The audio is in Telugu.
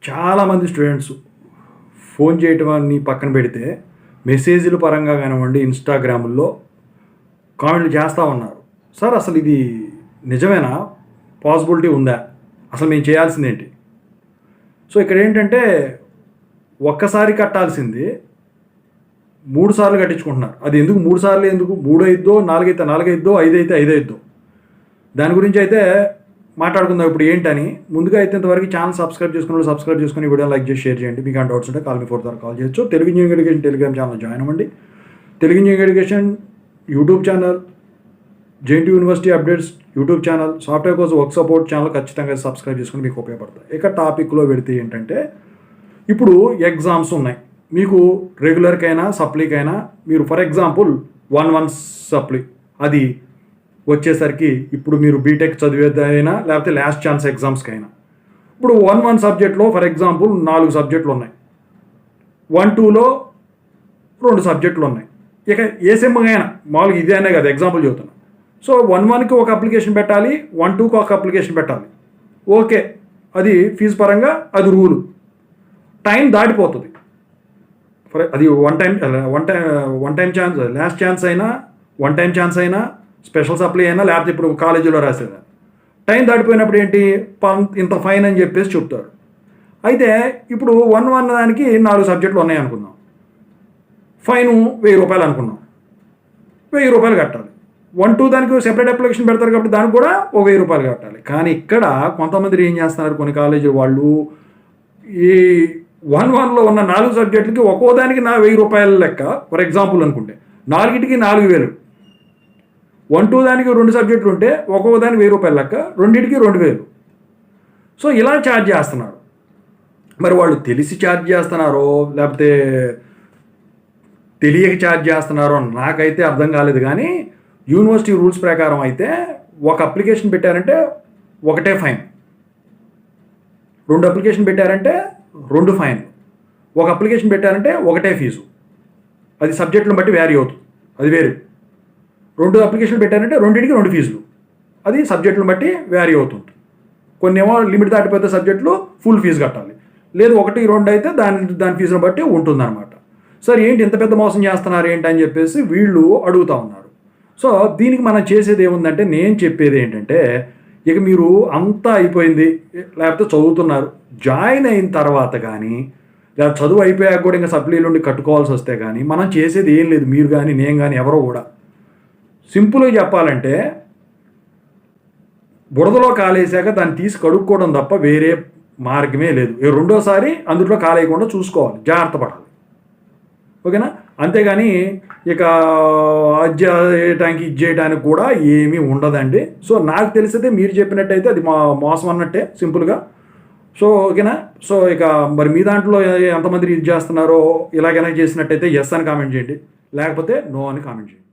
చాలామంది స్టూడెంట్స్ ఫోన్ చేయటం పక్కన పెడితే మెసేజ్ల పరంగా కానివ్వండి ఇన్స్టాగ్రాముల్లో కామెంట్లు చేస్తూ ఉన్నారు. సార్ అసలు ఇది నిజమేనా? పాసిబిలిటీ ఉందా? అసలు మేము చేయాల్సిందేంటి? సో ఇక్కడ ఏంటంటే ఒక్కసారి కట్టాల్సింది 3 సార్లు కట్టించుకుంటున్నారు. అది ఎందుకు 3 సార్లు ఎందుకు? 3 అయిద్దో, 4 అయితే 4 అయిద్దో, 5 అయితే 5 అయిద్దో. దాని గురించి అయితే మాట్లాడుకుందాం ఇప్పుడు ఏంటని. ముందుగా అయితే ఇంతవరకు ఛానల్ సబ్స్క్రైబ్ చేసుకుని వీడియో లైక్ చేసి షేర్ చేయండి. మీకు డౌట్స్ ఉంటే కాల్ మీ 4 ద్వారా కాల్ చేయొచ్చు. Telugu engineering education Telegram channel join అవ్వండి. Telugu engineering education YouTube channel, JNTU university updates YouTube channel, software course work support channel ఖచ్చితంగా సబ్స్క్రైబ్ చేసుకుని మీకు ఉపయోగపడతాయి. ఇక టాపిక్లో పెడితే ఏంటంటే ఇప్పుడు ఎగ్జామ్స్ ఉన్నాయి. మీకు రెగ్యులర్కైనా సప్లీకైనా మీరు ఫర్ ఎగ్జాంపుల్ 1-1 సప్లీ అది వచ్చేసరికి ఇప్పుడు మీరు బీటెక్ చదివేదైనా లేకపోతే లాస్ట్ ఛాన్స్ ఎగ్జామ్స్కైనా ఇప్పుడు 1-1 సబ్జెక్ట్లో ఫర్ ఎగ్జాంపుల్ 4 సబ్జెక్టులు ఉన్నాయి. 1-2లో 2 సబ్జెక్టులు ఉన్నాయి. ఇక ఏ సెమ్మైనా మామూలుగా ఇదే అనే కదా ఎగ్జాంపుల్ చెబుతున్నా. సో 1-1కి ఒక అప్లికేషన్ పెట్టాలి, 1-2కి ఒక అప్లికేషన్ పెట్టాలి. ఓకే, అది ఫీజు పరంగా అది రూలు. టైం దాటిపోతుంది. అది one time chance, last chance అయినా, 1 టైం ఛాన్స్ అయినా, స్పెషల్ సప్లై అయినా, లేకపోతే ఇప్పుడు కాలేజీలో రాసేదా టైం దాటిపోయినప్పుడు ఏంటి ఇంత ఫైన్ అని చెప్పేసి చెప్తారు. అయితే ఇప్పుడు 1-1 దానికి 4 సబ్జెక్టులు ఉన్నాయి అనుకుందాం. ఫైన్ 1000 రూపాయలు అనుకున్నాం. 1000 రూపాయలు కట్టాలి. 1-2 దానికి సెపరేట్ అప్లికేషన్ పెడతారు కాబట్టి దానికి కూడా 1000 రూపాయలు కట్టాలి. కానీ ఇక్కడ కొంతమంది ఏం చేస్తున్నారు, కొన్ని కాలేజీ వాళ్ళు ఈ 1-1లో ఉన్న 4 సబ్జెక్టులకి ఒక్కో దానికి 1000 రూపాయల లెక్క ఫర్ ఎగ్జాంపుల్ అనుకుంటే 4కి 4000, 1-2 దానికి 2 సబ్జెక్టులు ఉంటే ఒక్కొక్క దానికి 1000 రూపాయల లెక్క, 2కి 2000. సో ఇలా ఛార్జ్ చేస్తున్నారు. మరి వాళ్ళు తెలిసి ఛార్జ్ చేస్తున్నారో లేకపోతే తెలియక ఛార్జ్ చేస్తున్నారో నాకైతే అర్థం కాలేదు. కానీ యూనివర్సిటీ రూల్స్ ప్రకారం అయితే ఒక అప్లికేషన్ పెట్టారంటే ఒకటే ఫైన్, 2 అప్లికేషన్ పెట్టారంటే 2 ఫైన్, ఒక అప్లికేషన్ పెట్టారంటే ఒకటే ఫీజు. అది సబ్జెక్టులను బట్టి వ్యారీ అవుతుంది, అది వేరు. 2 అప్లికేషన్లు పెట్టారంటే 2కి 2 ఫీజులు, అది సబ్జెక్టులను బట్టి వ్యారీ అవుతుంది. కొన్ని ఏమో లిమిట్ దాటిపోతే సబ్జెక్టులు ఫుల్ ఫీజు కట్టాలి, లేదు 1-2 అయితే దాని ఫీజును బట్టి ఉంటుందన్నమాట. సరే ఏంటి ఇంత పెద్ద మోసం చేస్తున్నారు ఏంటి అని చెప్పేసి వీళ్ళు అడుగుతూ ఉన్నారు. సో దీనికి మనం చేసేది ఏముందంటే, నేను చెప్పేది ఏంటంటే ఇక మీరు అంతా అయిపోయింది లేకపోతే చదువుతున్నారు, జాయిన్ అయిన తర్వాత కానీ లేదా చదువు అయిపోయాక కూడా ఇంకా సప్లీలు ఉండి కట్టుకోవాల్సి వస్తే కానీ మనం చేసేది ఏం లేదు. మీరు కానీ నేను కానీ ఎవరో కూడా సింపుల్గా చెప్పాలంటే బురదలో కాలేసాక దాన్ని తీసి కడుక్కోవడం తప్ప వేరే మార్గమే లేదు. రెండోసారి అందులో కాలేయకుండా చూసుకోవాలి, జాగ్రత్త పడాలి. ఓకేనా? అంతేగాని ఇక అది చేయడానికి ఇది చేయడానికి కూడా ఏమీ ఉండదండి. సో నాకు తెలిసితే మీరు చెప్పినట్టయితే అది మోసం అన్నట్టే సింపుల్గా. సో ఓకేనా? సో ఇక మరి మీ దాంట్లో ఎంతమంది ఇది చేస్తున్నారో ఇలాగైనా చేసినట్టయితే ఎస్ అని కామెంట్ చేయండి, లేకపోతే నో అని కామెంట్ చేయండి.